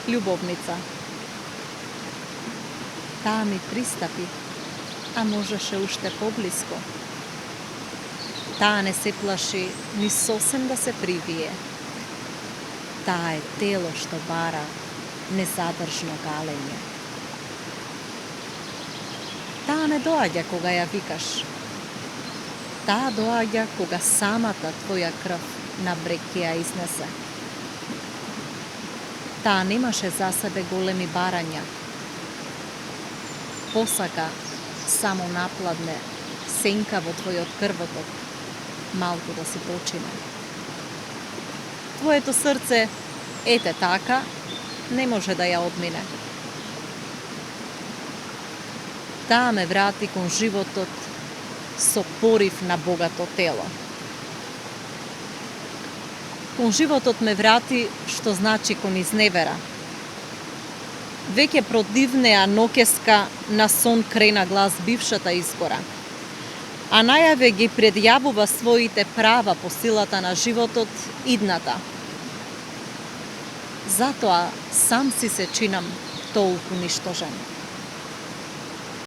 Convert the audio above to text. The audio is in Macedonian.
љубовница. Таа ми пристапи, а можеше уште поблиско. Таа не се плаши ни сосем да се привие. Таа е тело што бара незадржно галење. Таа не доаѓа кога ја викаш. Таа доаѓа кога самата твоја крв на брег ќе ја изнесе. Таа немаше за себе големи барања. Посака само напладне сенка во твојот крвоток, малку да си почине. Твоето срце, ете така, не може да ја одмине. Таа ме врати кон животот со порив на богато тело. Кон животот ме врати, што значи кон изневера. Веќе продивнеа ноќеска на сон крена глас бившата избора, а најаве ги предјавува своите права по силата на животот идната. Затоа сам си се чинам толку ништожен.